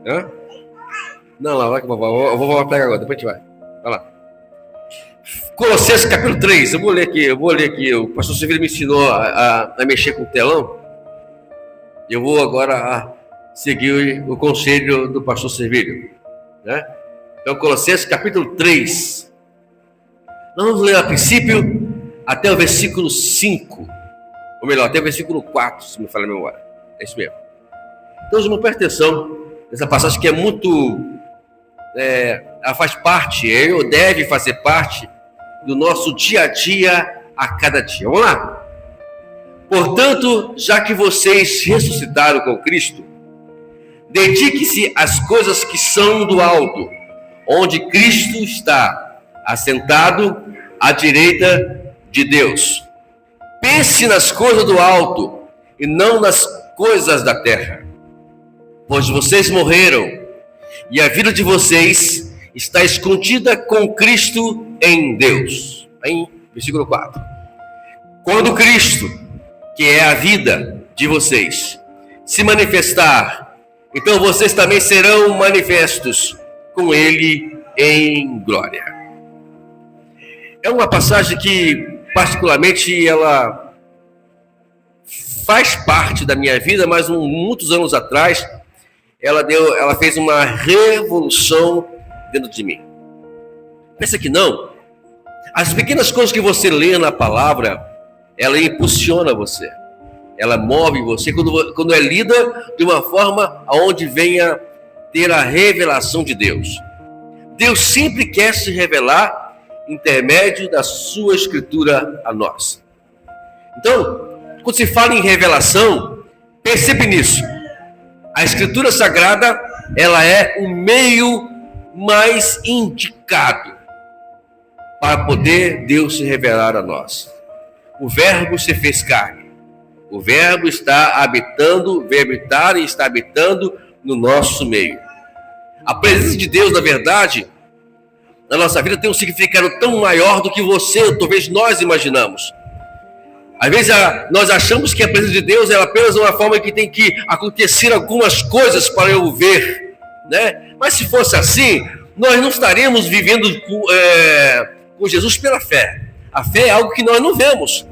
Hã? Não, lá, vai que eu vou pegar agora, depois a gente vai. Vai lá. Colossenses capítulo 3, eu vou ler aqui. O pastor Sevilho me ensinou a mexer com o telão. Eu vou agora seguir o conselho do pastor Sevilho, né? Então, Colossenses capítulo 3. Nós vamos ler a princípio até o versículo 5. Ou melhor, até o versículo 4, se me falha a memória. É isso mesmo. Então, irmão, presta atenção nessa passagem que é muito... ela faz parte, ou deve fazer parte do nosso dia a dia, a cada dia. Vamos lá. Portanto, já que vocês ressuscitaram com Cristo, dedique-se às coisas que são do alto, onde Cristo está assentado à direita de Deus. Pense nas coisas do alto e não nas coisas da terra, pois vocês morreram e a vida de vocês está escondida com Cristo em Deus. Em versículo 4. Quando Cristo, que é a vida de vocês, se manifestar, então vocês também serão manifestos com Ele em glória. É uma passagem que, particularmente, ela faz parte da minha vida, mas muitos anos atrás, ela fez uma revolução dentro de mim. Pensa que não. As pequenas coisas que você lê na palavra, ela impulsiona você. Ela move você quando é lida de uma forma onde venha ter a revelação de Deus. Deus sempre quer se revelar intermédio da sua escritura a nós. Então, quando se fala em revelação, percebe nisso. A escritura sagrada, ela é o meio mais indicado para poder Deus se revelar a nós. O verbo se fez carne. O verbo está habitando, o verbo está habitando no nosso meio. A presença de Deus, na verdade, na nossa vida tem um significado tão maior do que você, talvez nós imaginamos. Às vezes nós achamos que a presença de Deus é apenas uma forma que tem que acontecer algumas coisas para eu ver, né? Mas se fosse assim, nós não estaríamos vivendo com Jesus pela fé. A fé é algo que nós não vemos,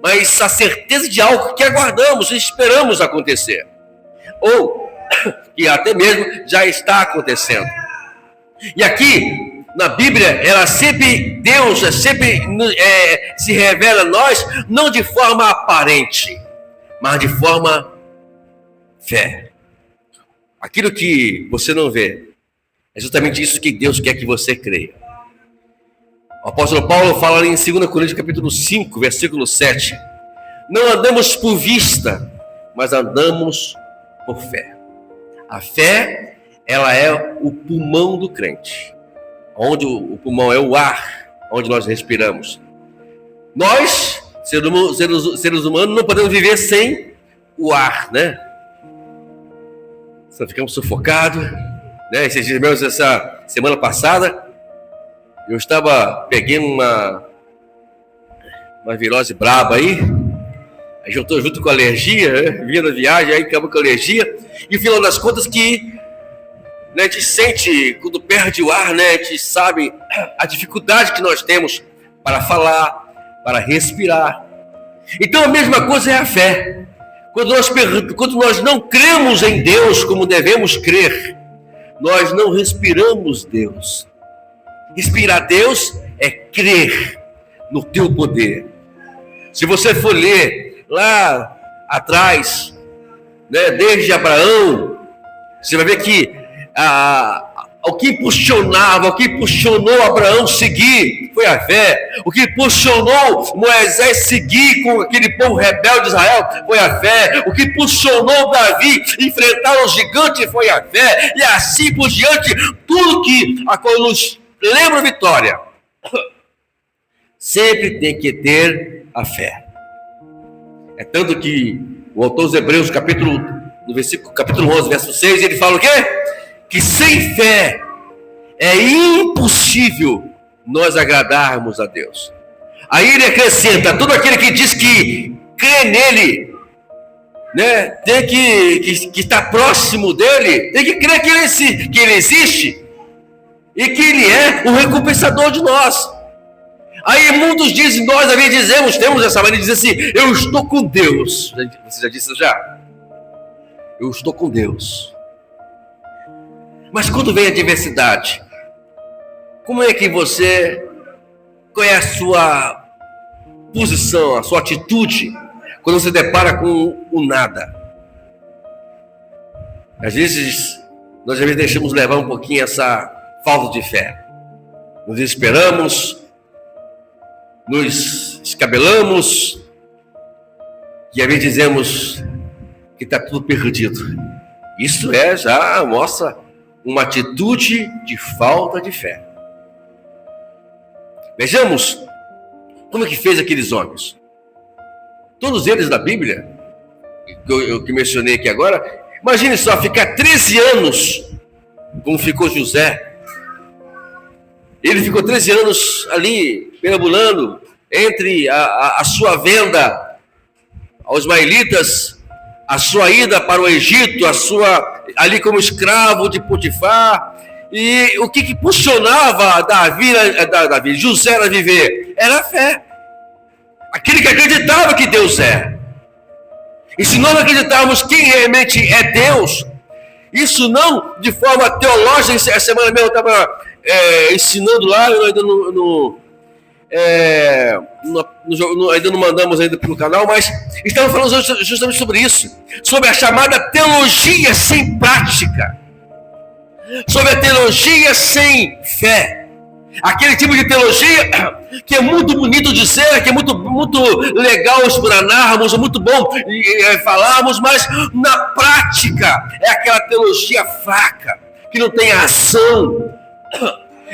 mas a certeza de algo que aguardamos e esperamos acontecer. Ou que até mesmo já está acontecendo. E aqui, na Bíblia, Deus sempre se revela a nós, não de forma aparente, mas de forma fé. Aquilo que você não vê, é justamente isso que Deus quer que você creia. O apóstolo Paulo fala em 2 Coríntios capítulo 5, versículo 7. Não andamos por vista, mas andamos por fé. A fé, ela é o pulmão do crente. Onde o pulmão é o ar, onde nós respiramos. Nós, seres humanos, não podemos viver sem o ar, né? Só ficamos sufocados, né? Esses dias mesmo, essa semana passada, eu peguei uma virose braba aí juntou junto com a alergia, né? Vinha da viagem, aí acabou com a alergia, e no final das contas que, né, a gente sente, quando perde o ar, né, a gente sabe a dificuldade que nós temos para falar, para respirar. Então a mesma coisa é a fé. Quando nós não cremos em Deus como devemos crer, nós não respiramos Deus. Respirar Deus é crer no teu poder. Se você for ler lá atrás, né, desde Abraão, você vai ver que o que impulsionou Abraão seguir foi a fé. O que impulsionou Moisés seguir com aquele povo rebelde de Israel foi a fé. O que impulsionou Davi enfrentar o gigante foi a fé. E assim por diante, tudo que nos lembra a vitória sempre tem que ter a fé. É tanto que o autor dos Hebreus, capítulo 11, verso 6, ele fala o quê? Que sem fé é impossível nós agradarmos a Deus. Aí ele acrescenta: todo aquele que diz que crê nele né? Tem que estar próximo dele, tem que crer que ele existe e que ele é o recompensador de nós. Aí muitos dizem, nós às vezes temos essa maneira de dizer assim: eu estou com Deus. Você já disse já? Eu estou com Deus. Mas quando vem a adversidade, como é que qual é a sua posição, a sua atitude, quando você depara com o nada? Às vezes, nós deixamos levar um pouquinho essa falta de fé. Nos desesperamos, nos escabelamos, e às vezes dizemos que está tudo perdido. Isso já mostra uma atitude de falta de fé. Vejamos como é que fez aqueles homens. Todos eles da Bíblia, que mencionei aqui agora, imagine só, ficar 13 anos, como ficou José. Ele ficou 13 anos ali, perambulando, entre a sua venda aos ismaelitas, a sua ida para o Egito, ali como escravo de Potifar. E o que impulsionava José a viver? Era a fé. Aquele que acreditava que Deus é. E se nós acreditarmos quem realmente é Deus, isso não de forma teológica. Essa semana mesmo eu estava ensinando lá, eu ainda não mandamos ainda para o canal, mas estamos falando justamente sobre isso, sobre a chamada teologia sem prática, sobre a teologia sem fé. Aquele tipo de teologia que é muito bonito de ser, que é muito legal explanarmos, é muito bom falarmos, mas na prática é aquela teologia fraca, que não tem ação.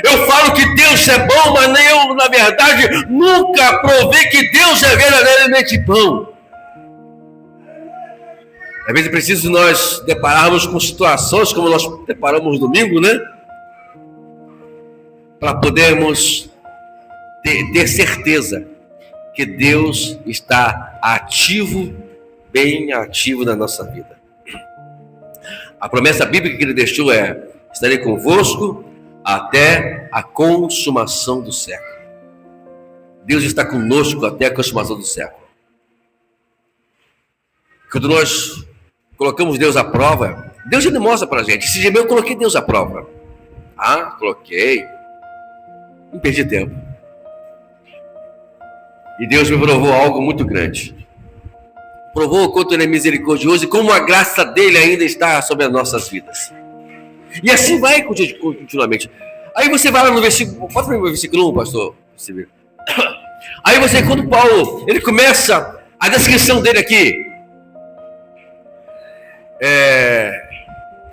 Eu falo que Deus é bom, mas eu, na verdade, nunca provei que Deus é verdadeiramente bom. Às vezes é preciso nós depararmos com situações como nós deparamos no domingo, né? Para podermos ter certeza que Deus está ativo, bem ativo na nossa vida. A promessa bíblica que ele deixou é: estarei convosco até a consumação do século. Deus está conosco até a consumação do século. Quando nós colocamos Deus à prova, Deus já mostra para a gente. Esse dia eu coloquei Deus à prova. Coloquei. Não perdi tempo. E Deus me provou algo muito grande. Provou o quanto Ele é misericordioso e como a graça dEle ainda está sobre as nossas vidas. E assim vai continuamente. Aí você vai lá no versículo, pode ver o versículo 1, pastor? Aí quando Paulo, ele começa a descrição dele aqui.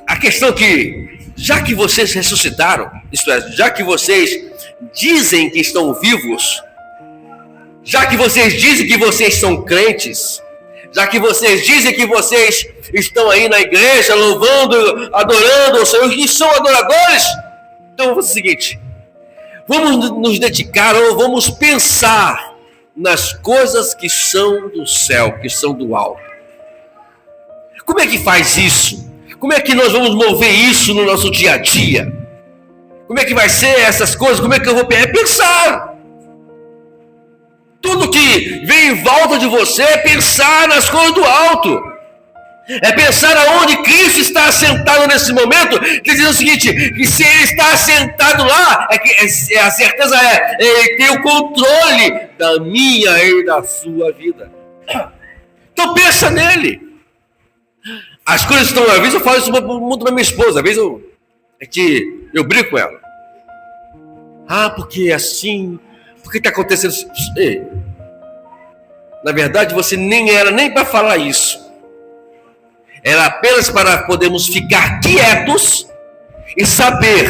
A questão que, já que vocês ressuscitaram, isto é, já que vocês dizem que estão vivos, já que vocês dizem que vocês são crentes, já que vocês dizem que vocês estão aí na igreja louvando, adorando o Senhor, e são adoradores, então vamos fazer o seguinte: vamos nos dedicar, ou vamos pensar nas coisas que são do céu, que são do alto. Como é que faz isso? Como é que nós vamos mover isso no nosso dia a dia? Como é que vai ser essas coisas? Como é que eu vou pensar? Tudo que vem em volta de você é pensar nas coisas do alto. É pensar aonde Cristo está assentado nesse momento. Quer dizer o seguinte: que se Ele está assentado lá, a certeza Ele tem o controle da minha e da sua vida. Então pensa nele. As coisas estão, às vezes eu falo isso muito para minha esposa, às vezes eu brinco com ela. Porque assim, por que está acontecendo isso? Ei, na verdade você nem era nem para falar isso. Era apenas para podermos ficar quietos e saber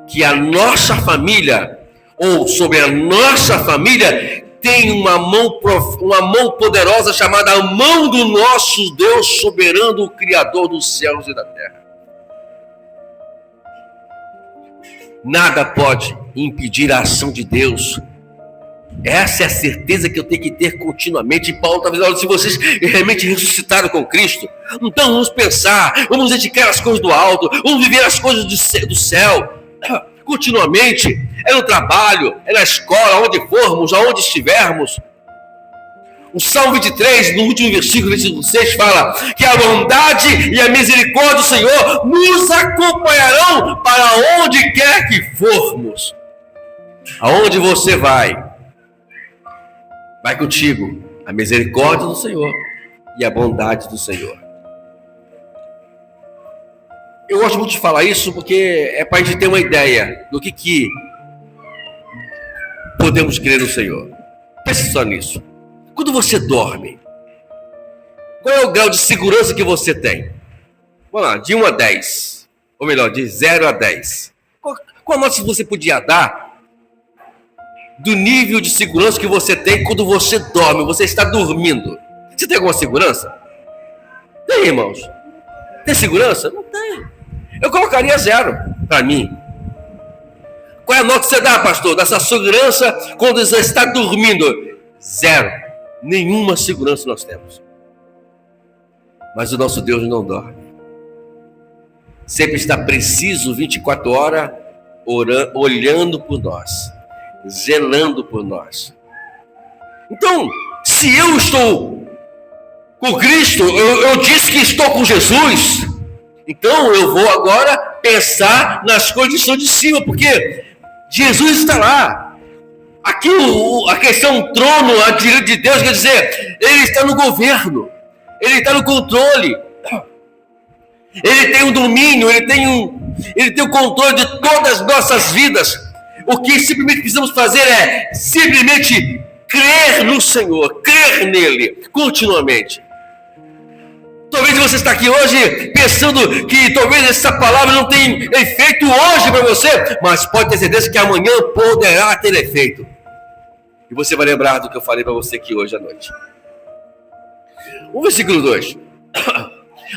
que a nossa família, ou sobre a nossa família, tem uma mão poderosa chamada a mão do nosso Deus soberano, o Criador dos céus e da terra. Nada pode impedir a ação de Deus Essa é a certeza que eu tenho que ter continuamente. E Paulo está dizendo: se vocês realmente ressuscitaram com Cristo, então vamos pensar, vamos dedicar as coisas do alto, vamos viver as coisas do céu, continuamente. É no trabalho, é na escola, onde formos, aonde estivermos. O Salmo 23, no último versículo, versículo 6, fala que a bondade e a misericórdia do Senhor nos acompanharão para onde quer que formos. Aonde você vai contigo a misericórdia do Senhor e a bondade do Senhor. Eu gosto muito de falar isso porque é para a gente ter uma ideia do que podemos crer no Senhor. Pense só nisso. Quando você dorme, qual é o grau de segurança que você tem? Vamos lá, de 1 a 10. Ou melhor, de 0 a 10. Qual nota você podia dar do nível de segurança que você tem quando você dorme, você está dormindo? Você tem alguma segurança? Tem, irmãos? Tem segurança? Não tem. Eu colocaria 0 para mim. Qual é a nota que você dá, pastor, dessa segurança quando você está dormindo? 0. Nenhuma segurança nós temos. Mas o nosso Deus não dorme. Sempre está preciso 24 horas olhando por nós, zelando por nós. Então, se eu estou com Cristo, eu disse que estou com Jesus, então eu vou agora pensar nas coisas que estão de cima, porque Jesus está lá. Aqui a questão trono, a direita de Deus, quer dizer, Ele está no governo, Ele está no controle, Ele tem o domínio, Ele tem o controle de todas as nossas vidas. O que simplesmente precisamos fazer é simplesmente crer no Senhor, crer nele continuamente. Talvez você está aqui hoje pensando que talvez essa palavra não tenha efeito hoje para você, mas pode ter certeza que amanhã poderá ter efeito. E você vai lembrar do que eu falei para você aqui hoje à noite. O versículo 2.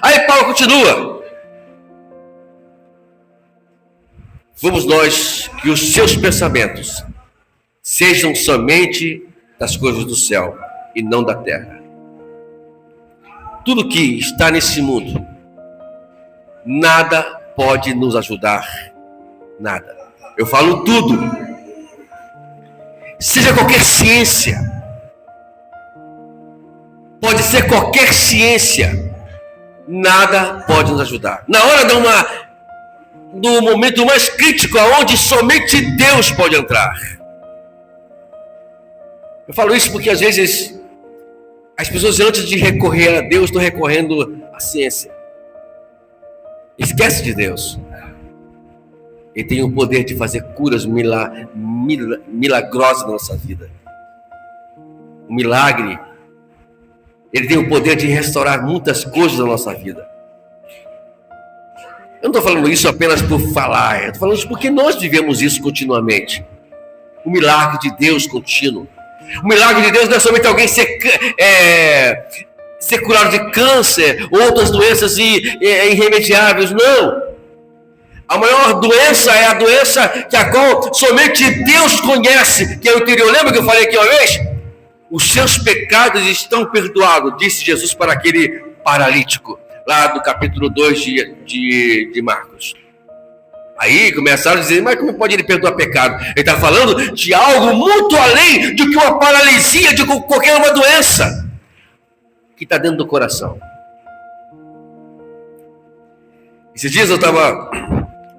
Aí Paulo continua. Vamos nós que os seus pensamentos sejam somente das coisas do céu e não da terra. Tudo que está nesse mundo, nada pode nos ajudar. Nada. Eu falo tudo. Seja qualquer ciência. Pode ser qualquer ciência. Nada pode nos ajudar. Na hora do momento mais crítico, onde somente Deus pode entrar. Eu falo isso porque às vezes as pessoas, antes de recorrer a Deus, estão recorrendo à ciência. Esquece de Deus. Ele tem o poder de fazer curas milagrosas na nossa vida. O milagre. Ele tem o poder de restaurar muitas coisas na nossa vida. Eu não estou falando isso apenas por falar. Eu estou falando isso porque nós vivemos isso continuamente. O milagre de Deus contínuo. O milagre de Deus não é somente alguém ser curado de câncer, outras doenças irremediáveis. Não. A maior doença é a doença que a qual somente Deus conhece, que é o interior. Lembra que eu falei aqui uma vez? Os seus pecados estão perdoados, disse Jesus para aquele paralítico, lá do capítulo 2 de Marcos. Aí começaram a dizer, mas como pode ele perdoar pecado? Ele está falando de algo muito além do que uma paralisia, de qualquer uma doença, que está dentro do coração. Esses dias eu estava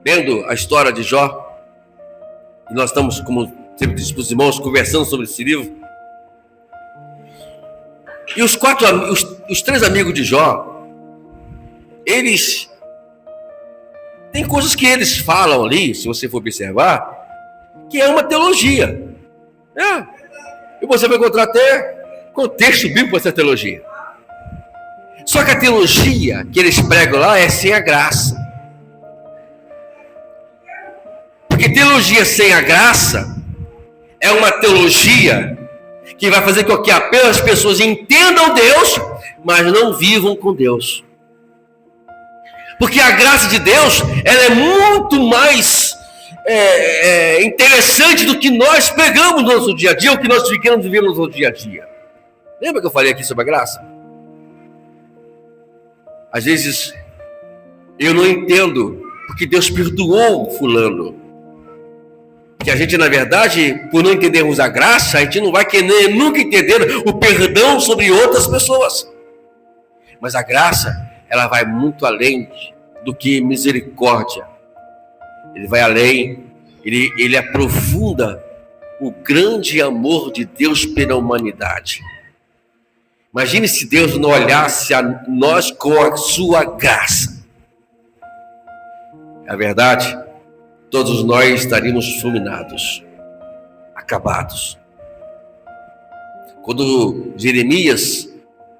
lendo a história de Jó, e nós estamos, como sempre disse para os irmãos, conversando sobre esse livro. E os 3 amigos de Jó, eles tem coisas que eles falam ali, se você for observar, que é uma teologia. E você vai encontrar até contexto bíblico para essa teologia. Só que a teologia que eles pregam lá é sem a graça. Porque teologia sem a graça é uma teologia que vai fazer com que apenas as pessoas entendam Deus, mas não vivam com Deus. Porque a graça de Deus, ela é muito mais interessante do que nós pegamos no nosso dia a dia, o que nós ficamos vivendo no nosso dia a dia. Lembra que eu falei aqui sobre a graça? Às vezes eu não entendo porque Deus perdoou fulano. Que a gente, na verdade, por não entendermos a graça, a gente não vai querer nunca entender o perdão sobre outras pessoas. Mas a graça, ela vai muito além do que misericórdia. Ele vai além, ele aprofunda o grande amor de Deus pela humanidade. Imagine se Deus não olhasse a nós com a sua graça. É verdade, todos nós estaríamos fulminados, acabados. Quando Jeremias,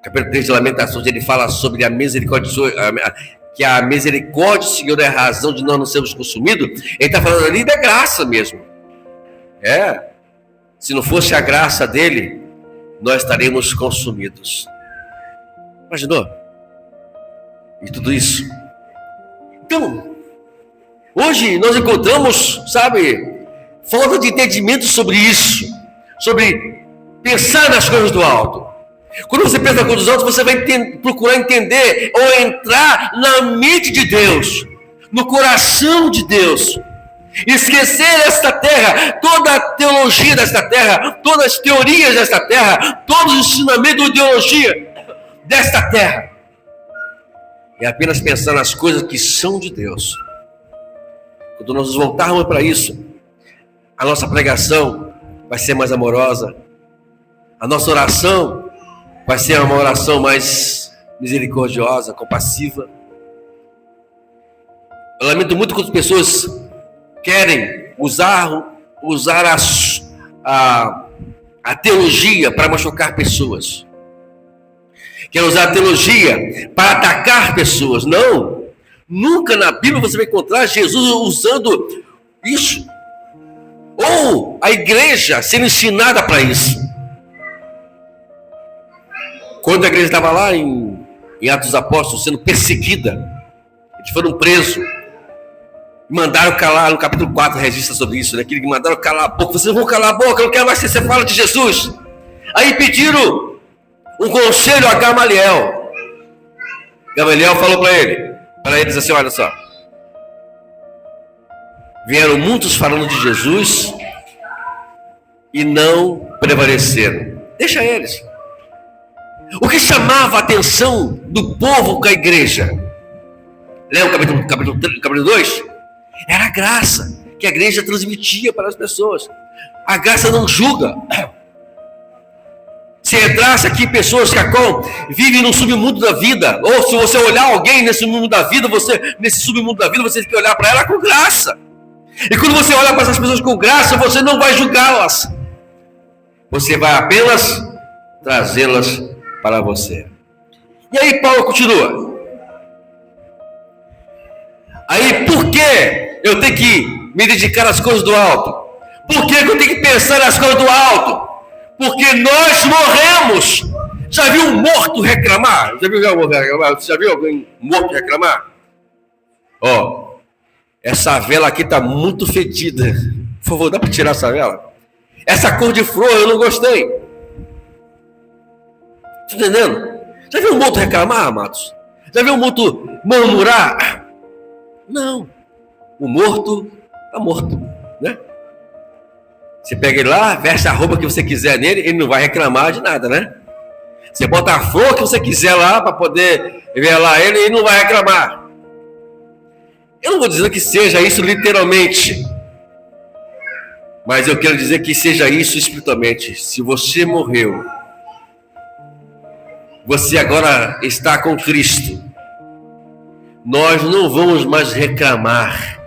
capítulo 3 de Lamentações, ele fala sobre a misericórdia, que a misericórdia do Senhor é a razão de nós não sermos consumidos, ele está falando ali da graça mesmo. Se não fosse a graça dele, nós estaremos consumidos. Imaginou? E tudo isso. Então, hoje nós encontramos, falta de entendimento sobre isso, sobre pensar nas coisas do alto. Quando você pensa nas coisas do alto, você vai procurar entender ou entrar na mente de Deus, no coração de Deus. Esquecer esta terra, toda a teologia desta terra, todas as teorias desta terra, todos os ensinamentos de ideologia desta terra. E apenas pensar nas coisas que são de Deus. Quando nós nos voltarmos para isso, a nossa pregação vai ser mais amorosa. A nossa oração vai ser uma oração mais misericordiosa, compassiva. Eu lamento muito quando as pessoas querem usar a teologia para machucar pessoas. Querem usar a teologia para atacar pessoas. Não. Nunca na Bíblia você vai encontrar Jesus usando isso. Ou a igreja sendo ensinada para isso. Quando a igreja estava lá em Atos dos Apóstolos sendo perseguida, eles foram presos. Mandaram calar, no capítulo 4 registra sobre isso, né? Que mandaram calar a boca. Vocês vão calar a boca, eu não quero mais que você fale de Jesus. Aí pediram um conselho a Gamaliel. Gamaliel falou para eles assim, olha só. Vieram muitos falando de Jesus e não prevaleceram. Deixa eles. O que chamava a atenção do povo com a igreja? Lembra o capítulo 2? Era a graça que a igreja transmitia para as pessoas. A graça não julga. Se entrasse aqui pessoas que vivem no submundo da vida, ou se você olhar alguém nesse submundo da vida, você tem que olhar para ela com graça. E quando você olha para essas pessoas com graça, você não vai julgá-las. Você vai apenas trazê-las para você. E aí Paulo continua. Aí por que eu tenho que me dedicar às coisas do alto? Por que eu tenho que pensar nas coisas do alto? Porque nós morremos. Já viu um morto reclamar? Já viu alguém morto reclamar? Essa vela aqui está muito fedida. Por favor, dá para tirar essa vela? Essa cor de flor eu não gostei. Está entendendo? Já viu um morto reclamar, amados? Já viu um morto murmurar? Não. O morto está morto, né? Você pega ele lá, veste a roupa que você quiser nele, ele não vai reclamar de nada, né? Você bota a flor que você quiser lá para poder ver lá ele não vai reclamar. Eu não vou dizer que seja isso literalmente, mas eu quero dizer que seja isso espiritualmente. Se você morreu, você agora está com Cristo. Nós não vamos mais reclamar,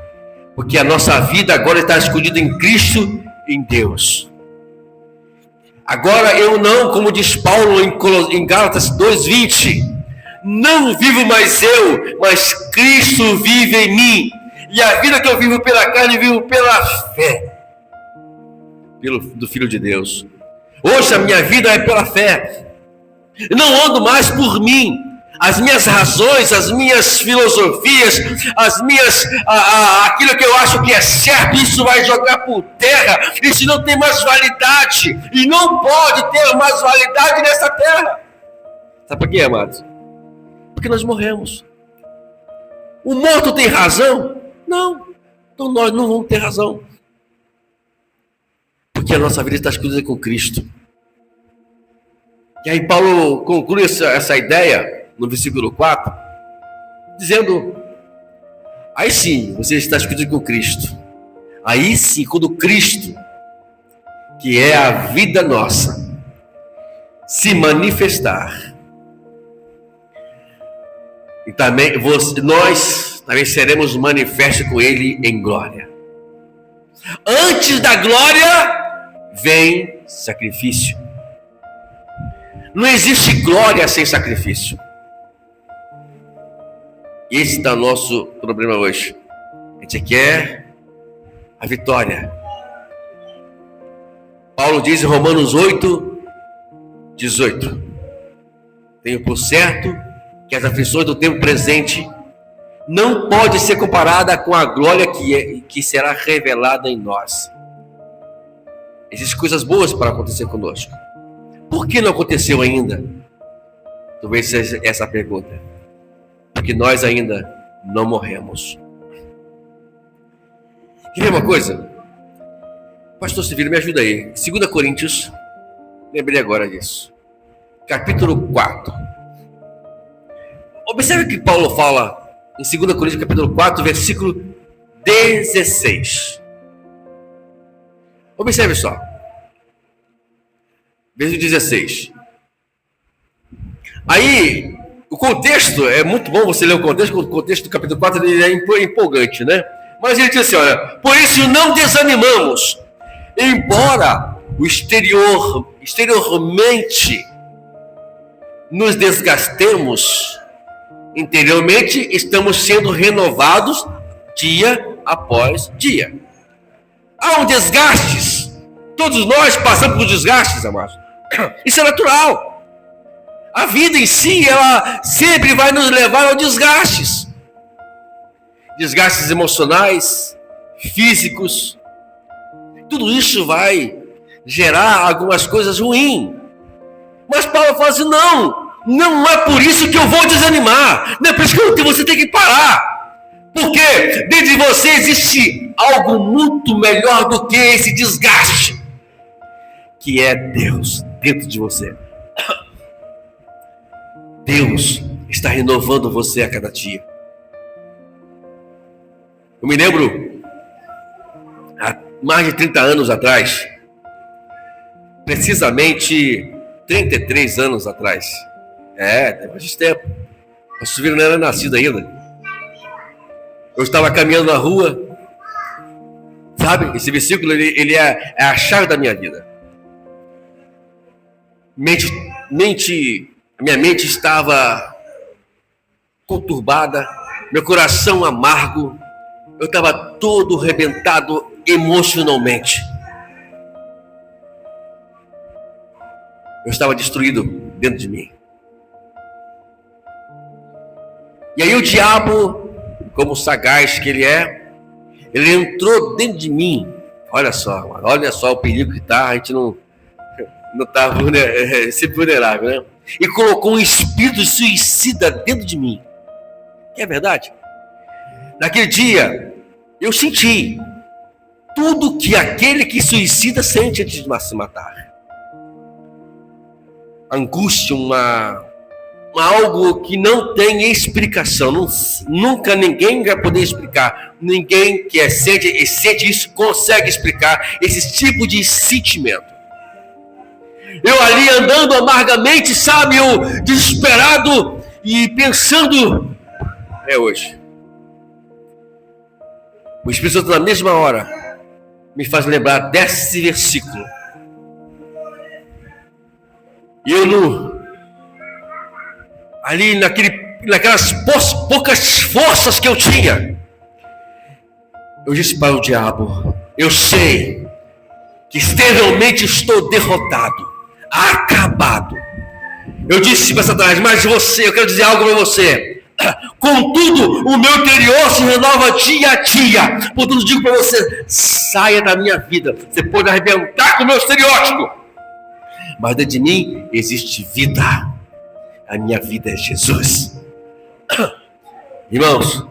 porque a nossa vida agora está escondida em Cristo, em Deus. Agora eu não, como diz Paulo em Gálatas 2:20, não vivo mais eu, mas Cristo vive em mim. E a vida que eu vivo pela carne, vivo pela fé do Filho de Deus. Hoje a minha vida é pela fé. Eu não ando mais por mim. as minhas razões, as minhas filosofias, aquilo que eu acho que é certo, isso vai jogar por terra, isso não tem mais validade, e não pode ter mais validade nessa terra. Sabe por quê, amados? Porque nós morremos. O morto tem razão? Não. Então nós não vamos ter razão. Porque a nossa vida está escondida com Cristo. E aí Paulo conclui essa ideia no versículo 4, dizendo: aí sim, você está escondido com Cristo. Aí sim, quando Cristo, que é a vida nossa, se manifestar, e também nós também seremos manifestos com Ele em glória. Antes da glória vem sacrifício. Não existe glória sem sacrifício. Esse está o nosso problema hoje. A gente quer a vitória. Paulo diz em Romanos 8:18: tenho por certo que as aflições do tempo presente não pode ser comparada com a glória que será revelada em nós. Existem coisas boas para acontecer conosco. Por que não aconteceu ainda? Talvez seja essa a pergunta. Porque nós ainda não morremos. Quer ver uma coisa? Pastor Severino, me ajuda aí. 2 Coríntios, lembrei agora disso. Capítulo 4. Observe que Paulo fala em 2 Coríntios, capítulo 4, versículo 16. Observe só. Versículo 16. Aí, o contexto, é muito bom você ler o contexto do capítulo 4, ele é empolgante, né? Mas ele diz assim, olha, por isso não desanimamos, embora o exteriormente nos desgastemos, interiormente estamos sendo renovados dia após dia. Há um desgastes. Todos nós passamos por desgastes, amados. Isso é natural. A vida em si, ela sempre vai nos levar a desgastes. Desgastes emocionais, físicos. Tudo isso vai gerar algumas coisas ruins. Mas Paulo fala assim, não é por isso que eu vou desanimar. Não é por isso que você tem que parar. Porque dentro de você existe algo muito melhor do que esse desgaste, que é Deus dentro de você. Deus está renovando você a cada dia. Eu me lembro, há mais de 30 anos atrás, precisamente 33 anos atrás. Tem bastante tempo. O Silvio não era nascido ainda. Eu estava caminhando na rua. Sabe, esse versículo ele é a chave da minha vida. Minha mente estava conturbada, meu coração amargo, eu estava todo arrebentado emocionalmente. Eu estava destruído dentro de mim. E aí o diabo, como sagaz que ele é, ele entrou dentro de mim. Olha só o perigo que está, a gente não está sempre vulnerável, né? E colocou um espírito suicida dentro de mim. É verdade? Naquele dia, eu senti tudo que aquele que suicida sente antes de se matar. Angústia, algo que não tem explicação. Nunca ninguém vai poder explicar. Ninguém que sente isso consegue explicar esse tipo de sentimento. Eu ali andando amargamente, sabe, eu desesperado e pensando, é hoje. O Espírito Santo na mesma hora me faz lembrar desse versículo. E eu ali naquelas poucas forças que eu tinha, eu disse para o diabo, eu sei que exteriormente estou derrotado, acabado. Eu disse para Satanás, mas eu quero dizer algo para você. Contudo, o meu interior se renova dia a dia. Portanto, digo para você, saia da minha vida. Você pode arrebentar com o meu estereótipo, mas dentro de mim existe vida. A minha vida é Jesus. Irmãos,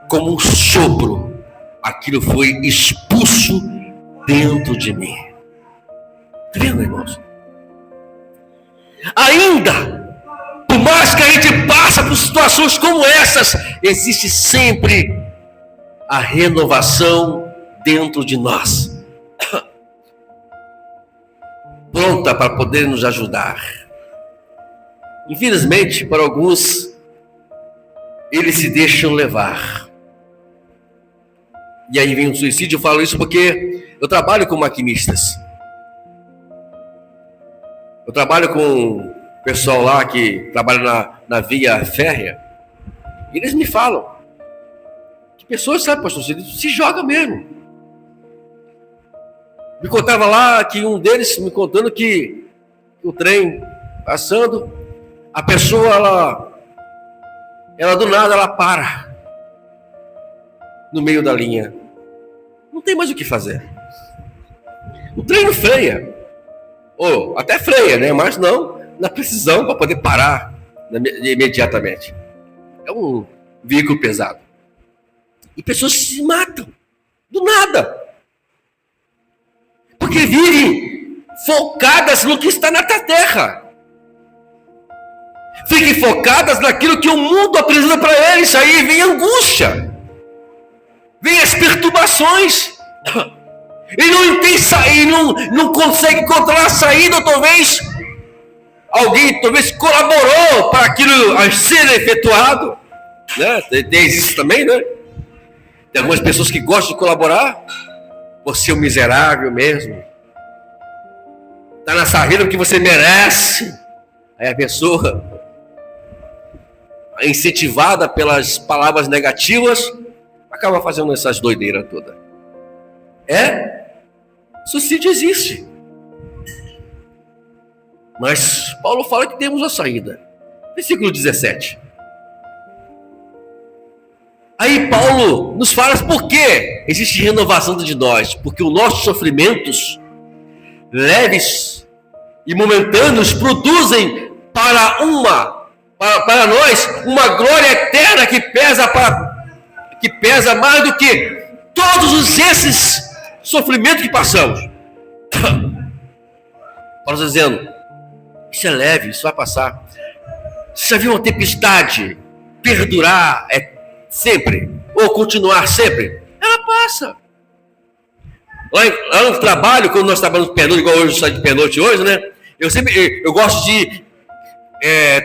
como um sopro, aquilo foi expulso dentro de mim. Está vendo, irmãos? Ainda, por mais que a gente passe por situações como essas, existe sempre a renovação dentro de nós, pronta para poder nos ajudar. Infelizmente, para alguns, eles se deixam levar. E aí vem o suicídio. Eu falo isso porque eu trabalho com maquinistas. Eu trabalho com o pessoal lá que trabalha na via férrea. E eles me falam que pessoas, sabe, pastor, se joga mesmo. Me contava lá que um deles me contando que o trem passando, a pessoa, ela do nada, ela para no meio da linha. Não tem mais o que fazer. O trem não freia. Ou até freia, né? Mas não na precisão para poder parar imediatamente. É um veículo pesado. E pessoas se matam do nada. Porque vivem focadas no que está na terra. Fiquem focadas naquilo que o mundo apresenta para eles. Aí vem a angústia. Vem as perturbações. E não tem saída, não consegue encontrar a saída. Talvez alguém colaborou para aquilo a ser efetuado, né? Tem isso também, né? Tem algumas pessoas que gostam de colaborar. Você é um miserável mesmo. Está nessa vida porque você merece. Aí a pessoa, incentivada pelas palavras negativas, acaba fazendo essas doideiras todas. Suicídio existe. Mas Paulo fala que temos a saída. Versículo 17. Aí Paulo nos fala por que existe renovação dentro de nós. Porque os nossos sofrimentos leves e momentâneos produzem para nós uma glória eterna que pesa mais do que todos esses sofrimentos que passamos. Paulo está dizendo, isso é leve, isso vai passar. Você já viu uma tempestade perdurar sempre, ou continuar sempre? Ela passa. Lá no trabalho, quando nós trabalhamos de pernoite, igual hoje, sai de pernoite hoje, né? Eu gosto de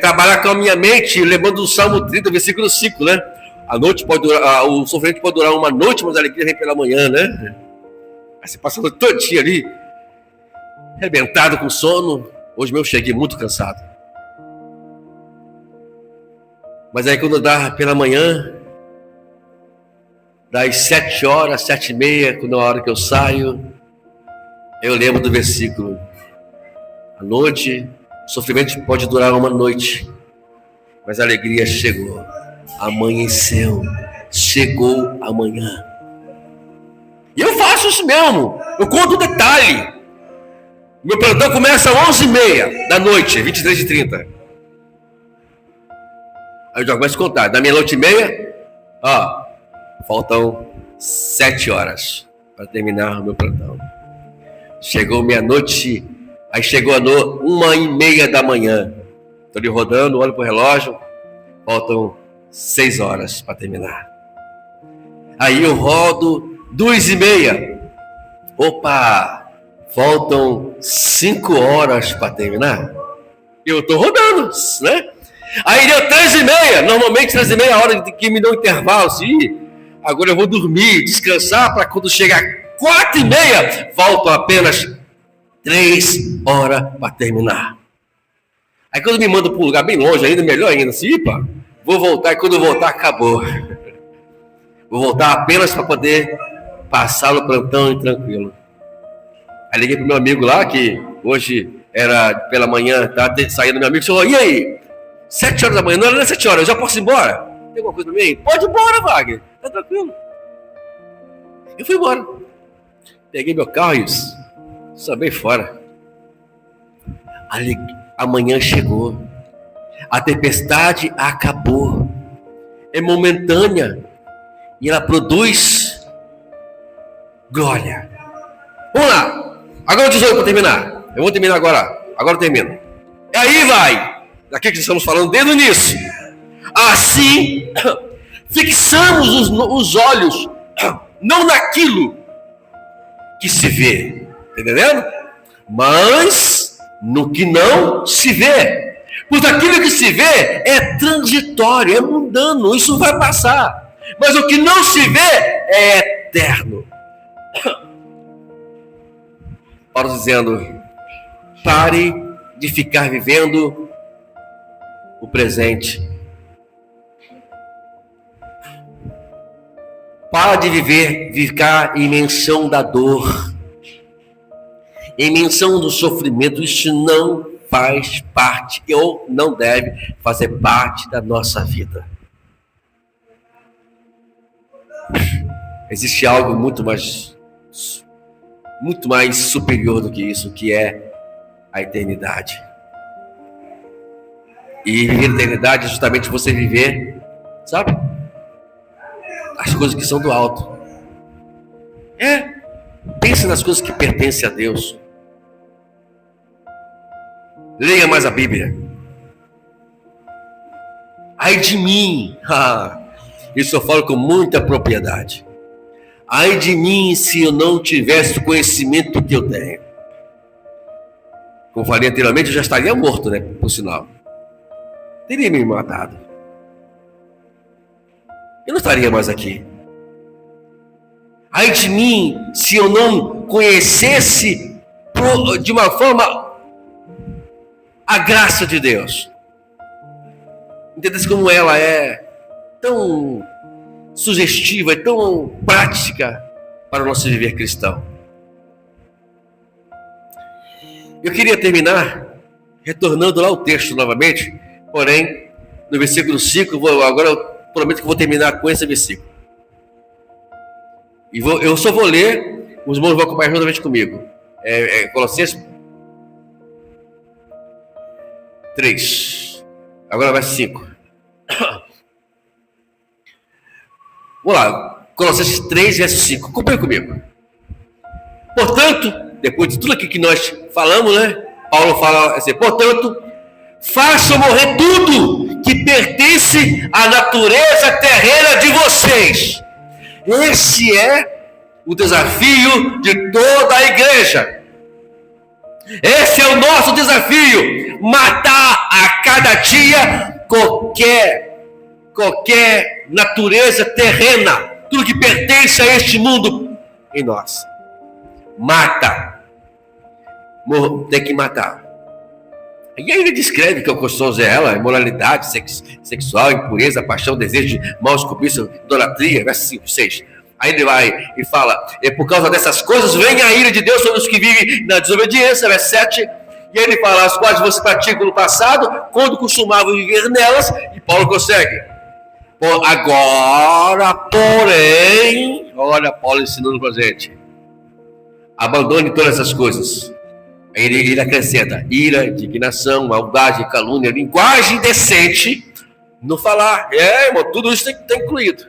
trabalhar com a minha mente, lembrando do Salmo 30, versículo 5, né? A noite pode durar, o sofrimento pode durar uma noite, mas a alegria vem pela manhã, né? Aí você passa todo dia ali, arrebentado com sono. Hoje eu cheguei muito cansado. Mas aí quando dá pela manhã, das 7 horas, 7h30, quando é a hora que eu saio, eu lembro do versículo. A noite, o sofrimento pode durar uma noite, mas a alegria chegou. Amanheceu, chegou amanhã. E eu faço isso mesmo. Eu conto um detalhe. Meu plantão começa às 11h30 da noite, 23h30. Aí eu já começo a contar. Da meia-noite e meia, faltam 7 horas para terminar o meu plantão. Chegou meia-noite, aí chegou 1h30 da manhã. Estou ali rodando, olho para o relógio, faltam 6 horas para terminar. Aí eu rodo 2h30. Opa, faltam 5 horas para terminar. Eu estou rodando, né? Aí deu 3h30. Normalmente 3h30 é a hora que me dá um intervalo. Assim, agora eu vou dormir, descansar, para quando chegar 4h30, faltam apenas 3 horas para terminar. Aí quando me manda para um lugar bem longe ainda, melhor ainda, assim, vou voltar, e quando eu voltar, acabou. Vou voltar apenas para poder passar no plantão e tranquilo. Aí liguei pro meu amigo lá, que hoje era pela manhã, estava saindo meu amigo, falou, e aí? 7 horas da manhã, não era 7 horas, eu já posso ir embora? Tem alguma coisa no meio? Pode ir embora, Wagner, tá tranquilo. Eu fui embora. Peguei meu carro e sambei fora. A manhã chegou. A tempestade acabou. É momentânea. E ela produz glória. Vamos lá. Agora o tesouro para terminar. Eu vou terminar agora. Agora eu termino. E aí vai. Daqui que estamos falando desde o início. Assim, fixamos os olhos não naquilo que se vê. Tá entendendo? Mas no que não se vê. Pois aquilo que se vê é transitório, é mundano, isso vai passar. Mas o que não se vê é eterno. Paulo dizendo, pare de ficar vivendo o presente. Para de ficar em menção da dor, em menção do sofrimento. Isso não faz parte, ou não deve fazer parte da nossa vida. Existe algo muito mais superior do que isso, que é a eternidade. E viver a eternidade é justamente você viver, sabe? As coisas que são do alto. Pense nas coisas que pertencem a Deus. Leia mais a Bíblia. Ai de mim, isso eu falo com muita propriedade. Ai de mim se eu não tivesse o conhecimento que eu tenho. Como falei anteriormente, eu já estaria morto, né? Por sinal. Teria me matado. Eu não estaria mais aqui. Ai de mim se eu não conhecesse de uma forma a graça de Deus. Entende como ela é tão sugestiva, é tão prática para o nosso viver cristão. Eu queria terminar retornando lá ao texto novamente, porém, no versículo 5, agora eu prometo que vou terminar com esse versículo. E eu só vou ler, os irmãos vão acompanhar juntamente comigo. Colossenses 3. Agora vai 5. Vamos lá. Colossenses 3, verso 5. Acompanhe comigo. Portanto, depois de tudo aqui que nós falamos, né? Paulo fala assim, portanto, façam morrer tudo que pertence à natureza terrena de vocês. Esse é o desafio de toda a igreja. Esse é o nosso desafio. Matar a cada dia qualquer natureza terrena. Tudo que pertence a este mundo em nós. Mata. Tem que matar. E aí ele descreve que o gostoso é ela, imoralidade sexual, impureza, paixão, desejo de maus cobiças, idolatria, verso 5, 6. Aí ele vai e fala, por causa dessas coisas vem a ira de Deus sobre os que vivem na desobediência, verso 7. E ele fala, as quais você pratica no passado, quando costumavam viver nelas, e Paulo consegue. Agora, porém, olha Paulo ensinando pra gente, abandone todas essas coisas. Ele acrescenta ira, indignação, maldade, calúnia, linguagem decente no falar. Irmão, tudo isso tem incluído.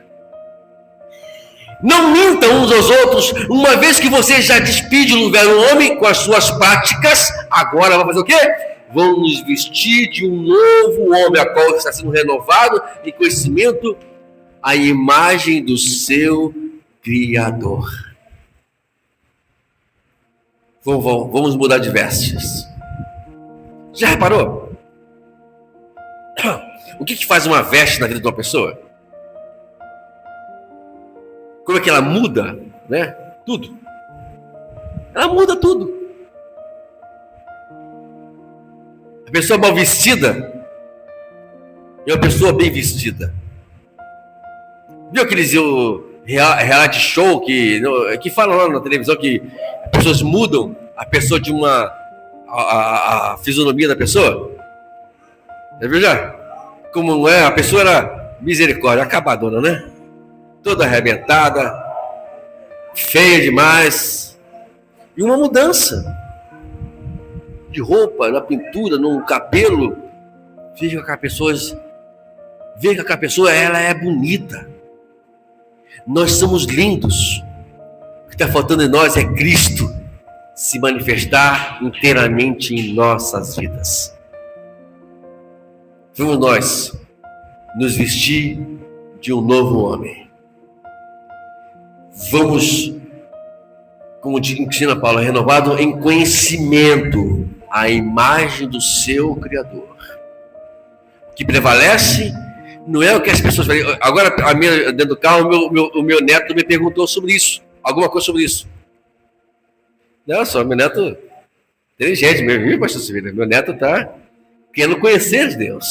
Não mintam uns aos outros, uma vez que você já despide o velho homem com as suas práticas, agora vai fazer o quê? Vão nos vestir de um novo homem, a qual está sendo renovado em conhecimento, a imagem do seu Criador. Vamos mudar de vestes. Já reparou? O que faz uma veste na vida de uma pessoa? Como é que ela muda, né? Tudo. Ela muda tudo. A pessoa mal vestida é uma pessoa bem vestida. Viu aqueles reality show que falam lá na televisão que as pessoas mudam a pessoa de uma a fisionomia da pessoa? Já viu já? Como não é? A pessoa era misericórdia, acabadona, né? Toda arrebentada, feia demais. E uma mudança de roupa, na pintura, no cabelo. Veja que a pessoa, ela é bonita. Nós somos lindos. O que está faltando em nós é Cristo se manifestar inteiramente em nossas vidas. Vamos nós nos vestir de um novo homem. Vamos, como ensina Paulo, renovado em conhecimento à imagem do seu Criador. O que prevalece não é o que as pessoas falam. Agora, dentro do carro, o meu neto me perguntou sobre isso. Alguma coisa sobre isso. Não, só meu neto inteligente mesmo, viu, pastor Silvio? Meu neto está querendo conhecer Deus.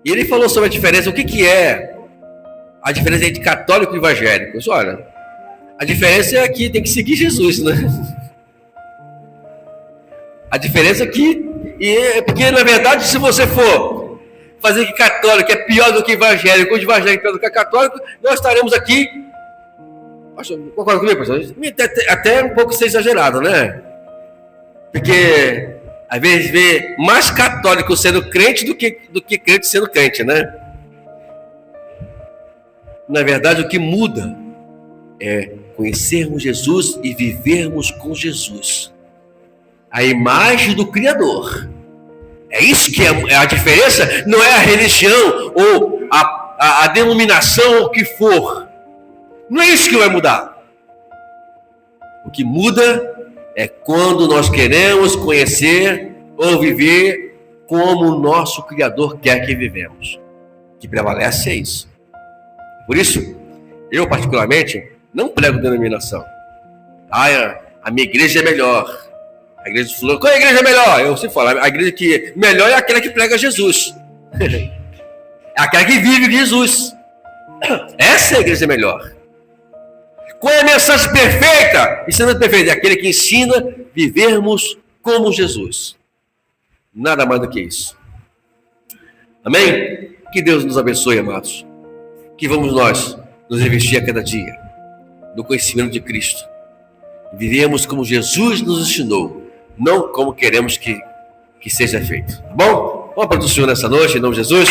E ele falou sobre a diferença, o que é a diferença entre católico e evangélico. Olha, a diferença é que tem que seguir Jesus, né? A diferença é que, porque na verdade, se você for fazer que católico é pior do que evangélico, ou de evangélico é pior do que católico, nós estaremos aqui. Concorda comigo, pastor? Até um pouco ser exagerado, né? Porque às vezes vê mais católico sendo crente do que crente sendo crente, né? Na verdade, o que muda é conhecermos Jesus e vivermos com Jesus. A imagem do Criador. É isso que é a diferença, não é a religião ou a denominação, ou o que for. Não é isso que vai mudar. O que muda é quando nós queremos conhecer ou viver como o nosso Criador quer que vivemos. O que prevalece é isso. Por isso, eu particularmente não prego denominação. A minha igreja é melhor. A igreja do fulano, qual é a igreja melhor? Eu sempre falo, a igreja que melhor é aquela que prega Jesus. É aquela que vive Jesus. Essa é a igreja melhor. Qual é a mensagem perfeita? Ensinamento perfeito é aquele que ensina a vivermos como Jesus. Nada mais do que isso. Amém? Que Deus nos abençoe, amados. Que vamos nós nos revestir a cada dia do conhecimento de Cristo. Vivemos como Jesus nos ensinou, não como queremos que seja feito. Tá bom? Vamos para o Senhor nessa noite, em nome de Jesus.